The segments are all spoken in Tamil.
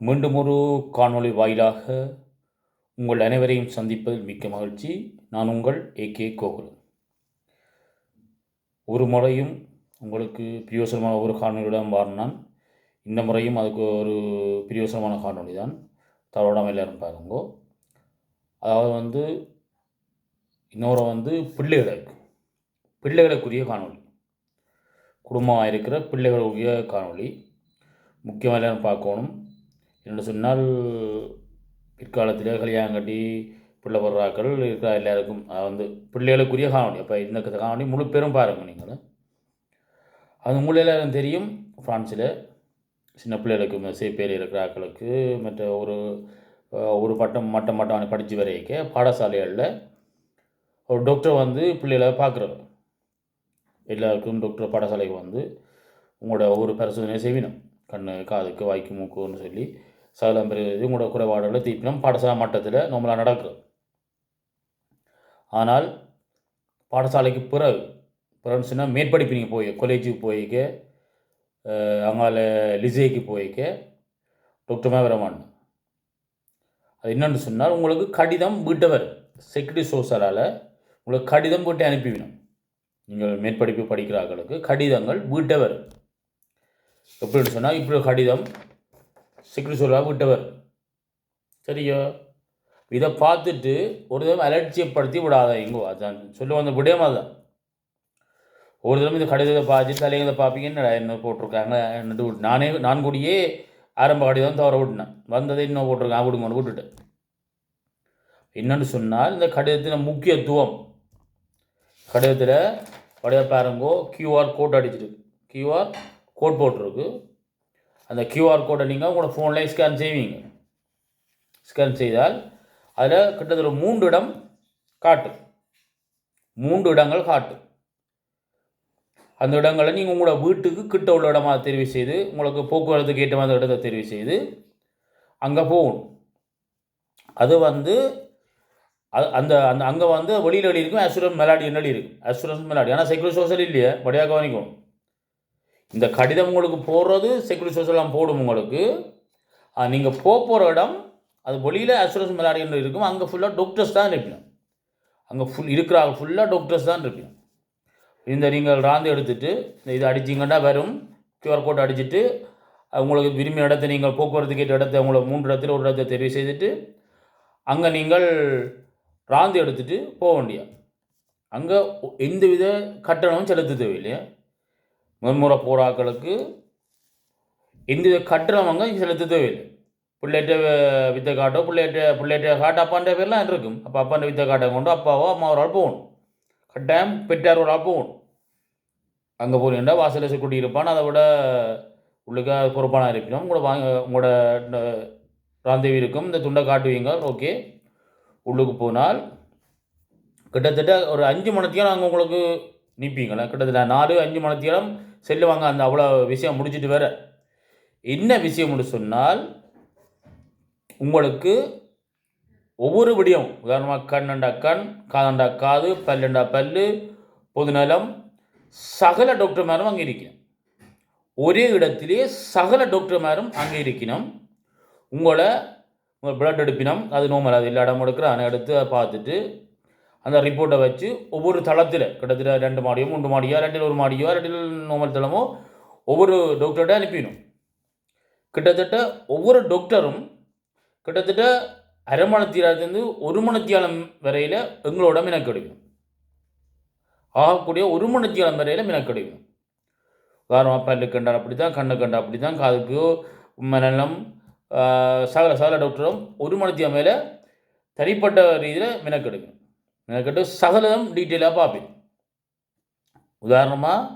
மீண்டும் ஒரு காணொளி வாயிலாக உங்கள் அனைவரையும் சந்திப்பதில் மிக்க மகிழ்ச்சி. நான் உங்கள் ஏகே கோகுல். ஒரு முறையும் உங்களுக்கு பிரியோசனமான ஒரு காணொலியுடன் வாரினான். இந்த முறையும் அதுக்கு ஒரு பிரியோசனமான காணொலி தான். தவறாமல் எல்லாரும் பாருங்கோ. அதாவது இன்னொரு பிள்ளைகளுக்குரிய காணொலி, குடும்பமாக இருக்கிற பிள்ளைகளுக்குரிய காணொலி முக்கியமாக எல்லாரும் பார்க்கணும். என்று சொன்னால் பிற்காலத்தில் கல்யாணம் கட்டி பிள்ளை படுறாக்கள் இருக்கிற எல்லாருக்கும் பிள்ளைகளுக்குரிய காணொலி. அப்போ இந்த காணொலி முழு பேரும் பாருங்கள். நீங்கள் அது உங்களை எல்லாரும் தெரியும். ஃப்ரான்ஸில் சின்ன பிள்ளைகளுக்கு பேர் இருக்கிற ஆக்களுக்கு மற்ற ஒரு மட்டம் படித்து வரைக்க பாடசாலைகளில் ஒரு டாக்டர் பிள்ளைகளை பார்க்குறவர். எல்லாருக்கும் டாக்டர் பாடசாலைக்கு உங்களோட ஒவ்வொரு பரிசோதனை செய்வினோம். கண், காதுக்கு, வாய்க்கு, மூக்குன்னு சொல்லி சகலம் பெரிய உங்களோட குறைபாடுகளை தீர்ப்பினம் பாடசாலை மட்டத்தில் நம்மளாக நடக்குது. ஆனால் பாடசாலைக்கு பிறகு சொன்னால் மேற்படிப்பு நீங்கள் போய் காலேஜுக்கு போய்க்க, அங்கால லிசேக்கு போய்க்க டாக்டர்மாக வரமாட்டேன். அது என்னென்னு சொன்னால் உங்களுக்கு கடிதம் வீட்டை வரும். செக்யூரிட்டி சோசியலால் உங்களுக்கு கடிதம் வீட்டை அனுப்பிவிடும். நீங்கள் மேற்படிப்பு படிக்கிறார்களுக்கு கடிதங்கள் வீட்டை வரும். எப்படின்னு சொன்னால் இப்படி கடிதம் செக்யூரிட்டி சோசியலாக வீட்டை வரும். சரியோ? இதை பார்த்துட்டு ஒரு தடவை அலட்சியப்படுத்தி விடாத. எங்கோ அதான் சொல்ல வந்த விடயமாக தான். ஒரு தடவை இந்த கடிதத்தை பார்த்து தலைங்களை பார்ப்பீங்கன்னு என்ன போட்டிருக்காங்க என்னட்டு நான் கூடியே ஆரம்ப கடிதம் தவற விட்டுனேன். வந்ததை இன்னும் போட்டிருக்கேன் விடுங்கன்னு விட்டுட்டேன். என்னென்னு சொன்னால் இந்த கடிதத்தின் முக்கியத்துவம், கடிதத்தில் படைய பாருங்கோ QR கோட் அடிச்சிருக்கு. QR கோட் போட்டிருக்கு. அந்த QR கோடை நீங்கள் உங்களோட ஃபோனில் ஸ்கேன் செய்வீங்க. ஸ்கேன் செய்தால் அதில் கிட்டத்தட்ட 3 இடம் காட்டும். 3 இடங்கள் காட்டும். அந்த இடங்களை நீங்கள் உங்களோட வீட்டுக்கு கிட்ட உள்ள இடமாக தெரிவு செய்து, உங்களுக்கு போக்குவரத்துக்கு ஏற்ற மாதிரி இடத்தை தெரிவு செய்து அங்கே போகணும். அது அந்த அந்த அங்கே வெளியில் இருக்கும் அசூரன்ஸ் மெலாடி என்னடி இருக்கும். அசூரன்ஸ் மெலாடி ஆனால் செக்யூரிட்டி சோசியல் இல்லையே. வழியாக கவனிக்கணும். இந்த கடிதம் உங்களுக்கு போடுறது செக்யூரிட்டி சோசியலாம் போடும். உங்களுக்கு நீங்கள் போகிற இடம் அது வெளியில் அசூரன்ஸ் மெலாடி என்ன இருக்கும். அங்கே ஃபுல்லாக டாக்டர்ஸ் தான் இருப்பீங்க. அங்கே இருக்கிறாங்க ஃபுல்லாக டாக்டர்ஸ் தான் இருப்பீங்க. இந்த நீங்கள் ராந்து எடுத்துகிட்டு இது அடிச்சிங்கன்னா வரும். QR கோட் அடிச்சுட்டு உங்களுக்கு விரும்பிய இடத்தை நீங்கள் போக்குவரத்து கேட்ட இடத்தை உங்களை 3 இடத்துல ஒரு இடத்தை தெரிவு செய்துட்டு அங்கே நீங்கள் ராந்து எடுத்துகிட்டு போக வேண்டிய. அங்கே எந்தவித கட்டணமும் செலுத்த தேவையில்லையா. முன்முறை போராக்களுக்கு எந்தவித கட்டணம் அங்கே செலுத்த தேவையில்லை. பிள்ளைகிட்ட வித்தை காட்டோ பிள்ளைகிட்ட காட்ட அப்பான்ற பேர்லாம் இருக்கும். அப்போ அப்பாண்ட வித்தை காட்டை கொண்டு அப்பாவோ அம்மாவரால் போகணும். கட்டாயம் பெற்றார் ஒரு ஆள் போகணும். அங்கே போனீங்கன்னா வாசலில் செக்யூரிட்டி இருப்பான். அதை விட உள்ளுக்க பொறுப்பான இருப்பினும் உங்களோட ராந்தேவி இருக்கும். இந்த துண்டை காட்டுவீங்க. ஓகே. உள்ளுக்கு போனால் கிட்டத்தட்ட ஒரு 5 மணித்தியாலம் அங்கே உங்களுக்கு நிற்பீங்களா. கிட்டத்தட்ட 4-5 மணித்தியாலம் செல்லுவாங்க. அந்த அவ்வளோ விஷயம் முடிச்சுட்டு வேற என்ன விஷயம் சொன்னால் உங்களுக்கு ஒவ்வொரு விடியும். உதாரணமாக கண்ணண்டா கண், காதண்டா காது, பல்லண்டா பல்லு, பொதுநலம், சகல டாக்டர்மாரும் அங்கே இருக்கணும். ஒரே இடத்திலே சகல டாக்டர்மாரும் அங்கே இருக்கணும். உங்கள் பிளட் எடுப்பினம் அது நோமல். அது எல்லா இடம் எடுக்கிற அதை எடுத்து அதை பார்த்துட்டு அந்த ரிப்போர்ட்டை வச்சு ஒவ்வொரு தளத்தில் கிட்டத்தட்ட 2 மாடியோ 3 மாடியோ 2 1 மாடியோ 2 நோமல் தளமோ ஒவ்வொரு டாக்டர்கிட்ட அனுப்பிடணும். கிட்டத்தட்ட ஒவ்வொரு டாக்டரும் கிட்டத்தட்ட அரை மணித்தியாலத்துலேருந்து 1 மணித்தியாலம் வரையில் எங்களோட மினக்கெடுக்கணும். ஆகக்கூடிய 1 மணித்தியாலம் வரையில் மினக்கெடுக்கணும். உதாரணமாக பல்லு கண்டால் அப்படி தான், கண்ணு கண்டா அப்படி தான், காதுக்கு மனநலம் சகல டாக்டரும் 1 மணித்தியாலம் மேலே தனிப்பட்ட ரீதியில் மினக்கெடுக்கணும். மினக்கெட்டு சகலம் டீட்டெயிலாக பார்ப்பேன். உதாரணமாக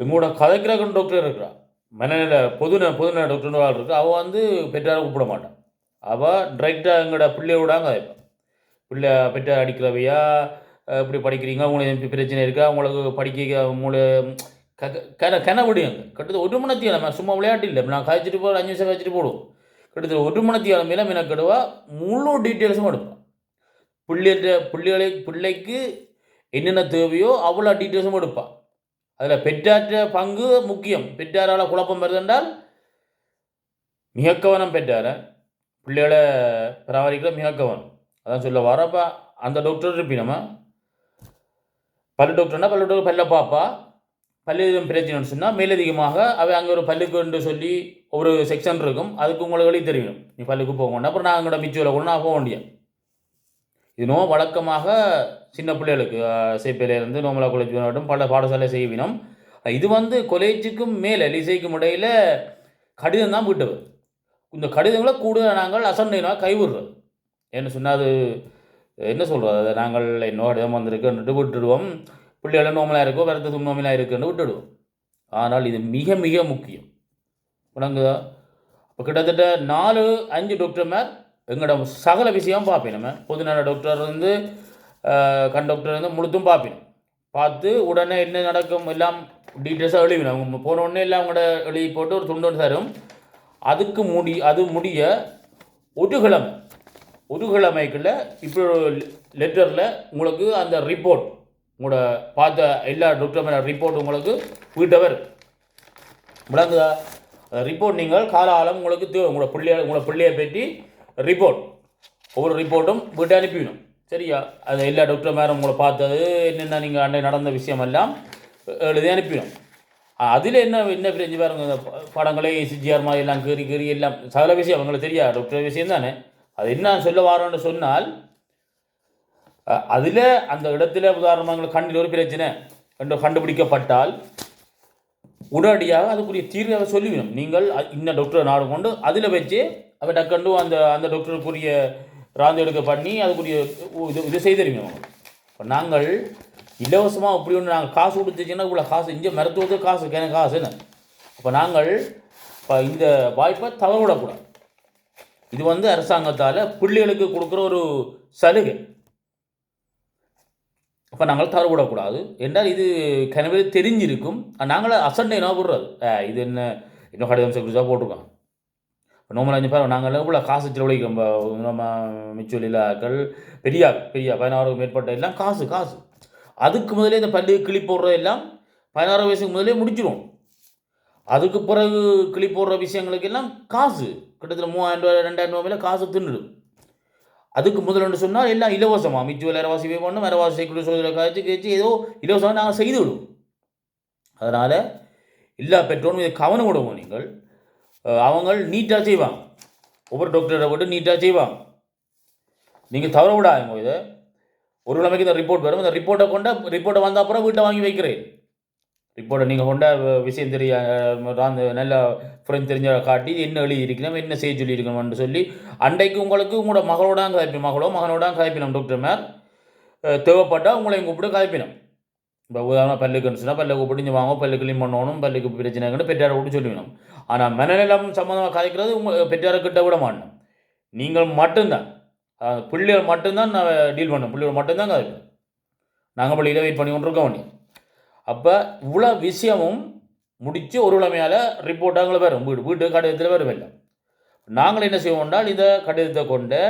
எங்களோட கதைக்கிற டாக்டர் இருக்கிறாள். மனநிலை பொதுநல டாக்டர் ஆள் இருக்குது. அவள் பெற்றாரை கூப்பிட மாட்டான். அவள் டைரெக்டாக எங்களோட பிள்ளையோடாங்க கதைப்பான். பிள்ளை பெற்றார் அடிக்கிறவையா, இப்படி படிக்கிறீங்க, உங்களுக்கு பிரச்சனை இருக்கா, உங்களுக்கு படிக்க உங்களுக்கு கனவிடுங்க. கிட்டத்தட்ட 1 மணித்தியாலம் சும்மா விளையாட்டு இல்லை. நான் கழிச்சிட்டு 5 நிமிஷம் கழிச்சிட்டு போடுவோம். கிட்டத்தட்ட 1 மணித்தியாலம் மேலே மினக்கெடுவா. முழு டீட்டெயில்ஸும் எடுப்பான். பிள்ளைக்கு என்னென்ன தேவையோ அவ்வளோ டீட்டெயில்ஸும் எடுப்பான். அதில் பெற்றாற்ற பங்கு முக்கியம். பெற்றாரால் குழப்பம் வருது என்றால் மிக கவனம் பெற்றார பிள்ளைகளை பராமரிக்கிற மிக கவனம் அதான் சொல்ல வர. அப்போ அந்த டாக்டர் இருப்பினமா பல்லு டாக்டர்னா பல்லு டாக்டர் பல்ல பாப்பா பல்லு எதுவும் பிரச்சனைன்னு சொன்னால் மேலதிகமாக அவை அங்கே ஒரு பல்லுக்கு சொல்லி ஒரு செக்ஷன் இருக்கும். அதுக்கு உங்களுக்கு வழி தெரியும். நீ பல்லுக்கு போக வேண்டாம், அப்புறம் நான் எங்களோட மிச்சுவில் கூட நான் போக வேண்டியது. இது வழக்கமாக சின்ன பிள்ளைகளுக்கு சேப்பையிலேருந்து நோமலா காலேஜ் மட்டும் பல பாடசாலை செய்வினோம். இது காலேஜுக்கும் மேலே லிசைக்கும் இடையில் கடிதம் தான் விட்டது. இந்த கடிதங்களை கூடுதல் நாங்கள் அசண்டைனாக கைவிடுறோம். என்ன சொன்னால் அது என்ன சொல்கிறது, அதை நாங்கள் இன்னும் கடிதம் வந்திருக்குன்ட்டு விட்டுடுவோம். பிள்ளைகளை நோமலாக இருக்கோ வரது நோமலாக இருக்குன்னு விட்டுடுவோம். ஆனால் இது மிக மிக முக்கியம். விளங்குதா? இப்போ கிட்டத்தட்ட 4-5 டாக்டர்மார் எங்களோட சகல விஷயம் பார்ப்பேன். நம்ம பொதுநல டாக்டர் கண் டாக்டர் முழுத்தும் பார்ப்பேன். பார்த்து உடனே என்ன நடக்கும் எல்லாம் டீட்டெயில்ஸாக எழுதிவிடும். அவங்க போன உடனே எல்லாம் அவங்களோட எழுதி போட்டு ஒரு துண்டு தரும். அதுக்கு முடிய ஒரு கிழமைக்குள்ள இப்போ லெட்டரில் உங்களுக்கு அந்த ரிப்போர்ட் உங்களோட பார்த்த எல்லா டாக்டர் ரிப்போர்ட் உங்களுக்கு வீட்டவர் விளங்குதா? ரிப்போர்ட் நீங்கள் காலம் உங்களுக்கு தேவை. உங்களோட பிள்ளையை பற்றி ரிப்போர்ட் ஒவ்வொரு ரிப்போர்ட்டும் வீட்டை அனுப்பிவிடும். சரியா? அது எல்லா டாக்டர் மேலும் உங்களை பார்த்தது என்னென்ன நீங்கள் அன்றை நடந்த விஷயமெல்லாம் எழுதி அனுப்பிடும். அதில் என்ன பிரிஞ்சு பாருங்க, இந்த படங்களே சிஜிஆர் மாதிரி எல்லாம் கீறி எல்லாம் சகல விஷயம் அவங்களுக்கு தெரியாது, டாக்டர் விஷயம் தானே. அது என்ன சொல்ல வரோன்னு சொன்னால், அதில் அந்த இடத்துல உதாரணமாக கண்ணில் ஒரு பிரச்சனை என்று கண்டுபிடிக்கப்பட்டால் உடனடியாக அதுக்குரிய தீர்வை அவர் சொல்லிவிடும். நீங்கள் இன்னும் டாக்டரை நாடு கொண்டு அதில் வச்சு அவர் டக்கண்டு அந்த டாக்டருக்குரிய ராந்து எடுக்க பண்ணி அதுக்குரிய இது செய்திருக்கணும். இப்போ நாங்கள் இலவசமாக இப்படி ஒன்று நாங்கள் காசு கொடுத்துச்சின்னா இவ்வளோ காசு இங்கே மருத்துவத்துக்கு காசு எனக்கு காசுன்னு. அப்போ நாங்கள் இப்போ இந்த வாய்ப்பை தவறவிடக்கூடாது. இது அரசாங்கத்தால் பிள்ளைகளுக்கு கொடுக்குற ஒரு சலுகை. அப்போ நாங்கள் தவறவிடக்கூடாது என்றால் இது கனவே தெரிஞ்சிருக்கும். நாங்கள் அசண்டை என்ன போடுறது, இது என்ன இன்னும் கடிதம் செக்யூரிட்டியாக போட்டிருக்கோம். இப்போ நோமலாஞ்சு பேர் நாங்கள் இவ்வளோ காசு செலவழிக்கிறோம். நம்ம மிச்சுவலிலாக்கள் பெரிய 16 மேற்பட்ட எல்லாம் காசு அதுக்கு முதலே இந்த பல்லு கிளி போடுறது எல்லாம் 16 வயசுக்கு முதலே முடிச்சிடும். அதுக்கு பிறகு கிளி போடுற விஷயங்களுக்கு எல்லாம் காசு கிட்டத்தட்ட 3000-2000 ரூபாயில காசு தின்னுடும். அதுக்கு முதல்னு சொன்னால் எல்லாம் இலவசமாக மிச்சுவல் அரவாசி பே பண்ணணும், அரவாசி செக்யூரிட்டி சோதனை காய்ச்சி ஏதோ இலவசமாக நாங்கள் செய்து விடுவோம். அதனால் எல்லா பெற்றோரும் இதை கவனம் விடுவோம். நீங்கள் அவங்க நீட்டாக செய்வாங்க, ஒவ்வொரு டாக்டரை போட்டு நீட்டாக செய்வாங்க. நீங்கள் தவற விடாதீங்க. இதை ஒரு கிழமைக்கு இந்த ரிப்போர்ட் வரும். இந்த ரிப்போர்ட்டை வந்த அப்புறம் வீட்டை வாங்கி வைக்கிறேன். ரிப்போர்ட்டை நீங்கள் கொண்ட விஷயம் தெரிய நல்ல ஃப்ரெண்ட் தெரிஞ்ச காட்டி என்ன எழுதி இருக்கணும், என்ன செய்ய சொல்லி இருக்கணும்னு சொல்லி அன்றைக்கு உங்களுக்கு உங்களோட மகளோட மகனோட கதைப்பினோம். டாக்டர் மேர் தேவைப்பட்டால் உங்களையும் கூப்பிட்டு கதைப்பினோம். இப்போ உதாரணம் பல்லுக்கு இருந்துச்சுன்னா பல்லை கூப்பிட்டு இங்கே வாங்க, பல்லு கிளீன் பண்ணணும், பல்லுக்கு பிரச்சனைன்னு பெற்றாரை கூப்பிட்டு சொல்லிவிடும். ஆனால் மனநலம் சம்மந்தமாக கதைக்கிறது உங்கள் பெற்றார்கிட்ட விட மாட்டோம். நீங்கள் மட்டும்தான் பிள்ளைகள் மட்டும்தான் நான் டீல் பண்ணோம். பிள்ளைகள் மட்டும்தான் கதைப்போம். நாங்கள் பள்ளியில் வெயிட் பண்ணி கொண்டிருக்க வேண்டிய. அப்போ இவ்வளோ விஷயமும் முடித்து ஒரு கிழமையால் ரிப்போர்ட்டாங்களை வரும். வீட்டு கடிதத்தில் வரும். இல்லை நாங்கள் என்ன செய்வோம்னால் இந்த கடிதத்தை கொண்டு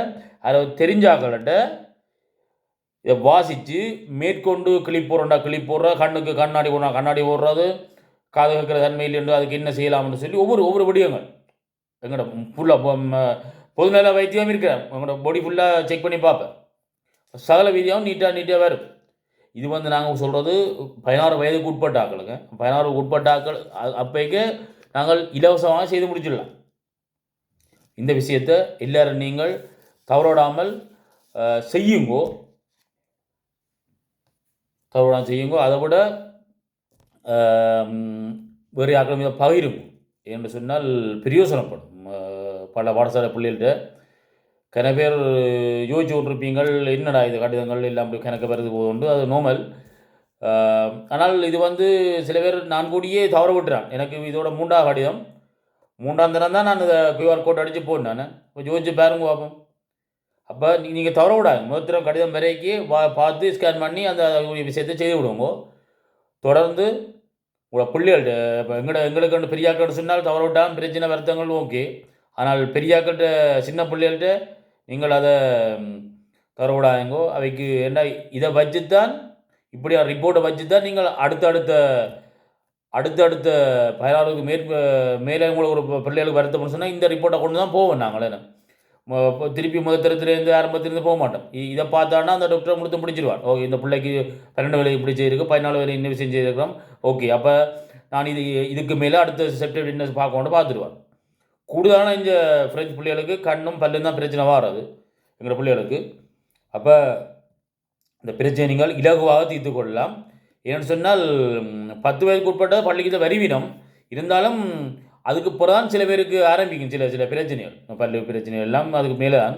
அதை தெரிஞ்சாக்கள்கிட்ட இதை வாசித்து மேற்கொண்டு கிளிப் போடுற கண்ணுக்கு கண்ணாடி போடுறது, காது கேட்குற தன்மையில் என்று அதுக்கு என்ன செய்யலாம்னு சொல்லி ஒவ்வொரு விடயங்கள் எங்களோட ஃபுல்லாக பொதுநல வைத்தியம் இருக்கிறேன். உங்களோட பாடி ஃபுல்லாக செக் பண்ணி பார்ப்பேன். சகல வீதியாகவும் நீட்டாக வரும். இது நாங்கள் சொல்கிறது 16 வயதுக்கு உட்பட்ட ஆக்களுங்க. 16 உட்பட்ட ஆக்கள் அப்போக்கே நாங்கள் இலவசமாக செய்து முடிச்சிடலாம். இந்த விஷயத்தை எல்லாரும் நீங்கள் தவறோடாமல் செய்யுங்கோ. அதை விட வேறு ஆக்கள் மீது பகிருங்க என்று சொன்னால் பிரயோசனப்படும். பல பாடசாலை பிள்ளைகள்கிட்ட கன பேர் யோசிச்சு கொண்டிருப்பீங்கள், என்னடா இது கடிதங்கள் எல்லாம் அப்படி கணக்கு வருது போது, அது நோமல். ஆனால் இது சில பேர் நான் கூடியே தவற விட்டுறான். எனக்கு இதோட 3ஆம் கடிதம், 3ஆம் தினம் தான் நான் இதை QR கோட் அடித்து போட்டேன். நான் இப்போ யோசிச்சு பாருங்க பார்ப்போம். அப்போ நீங்கள் தவற விடாது. முதல் கடிதம் வரைக்கு பார்த்து ஸ்கேன் பண்ணி அந்த விஷயத்தை செய்து விடுவோங்க. தொடர்ந்து உங்களோட பிள்ளைகள்கிட்ட இப்போ எங்களுக்கு பெரியாக்கள் சொன்னால் தவற விட்டால் பிரச்சனை வருத்தங்கள் ஓகே. ஆனால் பெரியாக்கிட்ட சின்ன பிள்ளைகள்கிட்ட நீங்கள் அதை தவற விடாதீங்கோ. அவைக்கு என்ன இதை வச்சுத்தான் இப்படியா ரிப்போர்ட்டை வச்சுத்தான் நீங்கள் அடுத்த அடுத்த 16க்கு மேலே உங்களுக்கு ஒரு பிள்ளைகளுக்கு வருத்தம்னு சொன்னால் இந்த ரிப்போர்ட்டை கொண்டு தான் போவோம் நாங்களே. திருப்பி முதத்திரத்துலேருந்து ஆரம்பத்திலேருந்து போக மாட்டோம். இதை பார்த்தான்னா அந்த டாக்டரை முழுத்த பிடிச்சிருவான். ஓகே, இந்த பிள்ளைக்கு 12 வேலை இப்படி செய்திருக்கு, 14 வேலை இன்னும் செஞ்சுருக்கிறோம். ஓகே, அப்போ நான் இதுக்கு மேலே அடுத்த செப்டம்பர் என்ன பார்க்கணுன்னு பார்த்துருவான். கூடுதலான இந்த ஃப்ரெஞ்சு பிள்ளைகளுக்கு கண்ணும் பல்லும் தான் பிரச்சனை வராது எங்களோட பிள்ளைகளுக்கு. அப்போ இந்த பிரச்சனைகள் இலகுவாக தீர்த்து கொள்ளலாம். ஏன்னு சொன்னால் 10 வயதுக்கு உட்பட்ட பள்ளிக்கு தான் வருவினம் இருந்தாலும் அதுக்கு பிறதான் சில பேருக்கு ஆரம்பிக்கும் சில பிரச்சனைகள், பல்லு பிரச்சனைகள் எல்லாம் அதுக்கு மேலே தான்.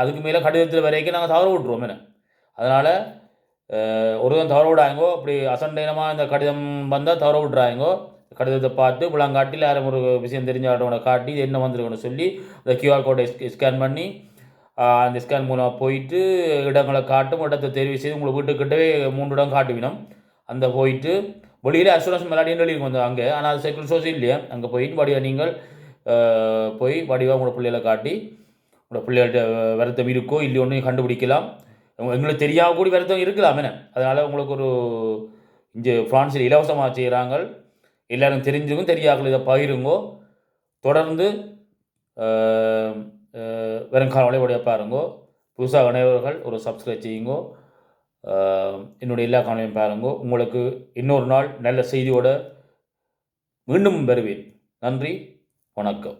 அதுக்கு மேலே கடிதத்தில் வரைக்கும் நாங்கள் தவற விட்ருவோம் என்ன. அதனால் ஒருவன் தவற விடாங்கோ. அப்படி அசண்டைனமாக இந்த கடிதம் வந்தால் தவற விட்றாங்கோ. கடிதத்தை பார்த்து புலங்காட்டில் யாரும் ஒரு விஷயம் தெரிஞ்ச ஆட்டோட காட்டி இது என்ன வந்திருக்குன்னு சொல்லி அந்த QR கோடை ஸ்கேன் பண்ணி அந்த ஸ்கேன் மூலம் போயிட்டு இடங்களை காட்டும். இடத்தை தெரிவு செய்து உங்களை வீட்டுக்கிட்டவே 3 இடம் காட்டுவினோம். அந்த போயிட்டு வெளியில் அசூரன்ஸ் விளையாடின்னு எழுதிருக்கும் வந்து அங்கே. ஆனால் அது செக்யூரிட்டி சோர்ஸ் இல்லையா. அங்கே போயிட்டு வடிவாக நீங்கள் போய் வடிவாக உங்களோட பிள்ளைகளை காட்டி உங்களோட பிள்ளைகள்கிட்ட வருத்தம் இருக்கோ இல்லையோன்னு கண்டுபிடிக்கலாம். எங்களுக்கு தெரியாமல் கூடி வருத்தம் இருக்கலாம் என்ன. அதனால் உங்களுக்கு ஒரு இங்கே ஃப்ரான்ஸில் இலவசமாக செய்கிறாங்க. எல்லோரும் தெரிஞ்சுக்கும் தெரியாமல் இதை பகிருங்கோ. தொடர்ந்து வருங்கால உடைய பாருங்கோ. புதுசாக இணையவர்கள் ஒரு சப்ஸ்கிரைப் செய்யுங்கோ. என்னுடைய எல்லா காணொலியும் பாருங்கோ. உங்களுக்கு இன்னொரு நாள் நல்ல செய்தியோடு மீண்டும் வருவேன். நன்றி, வணக்கம்.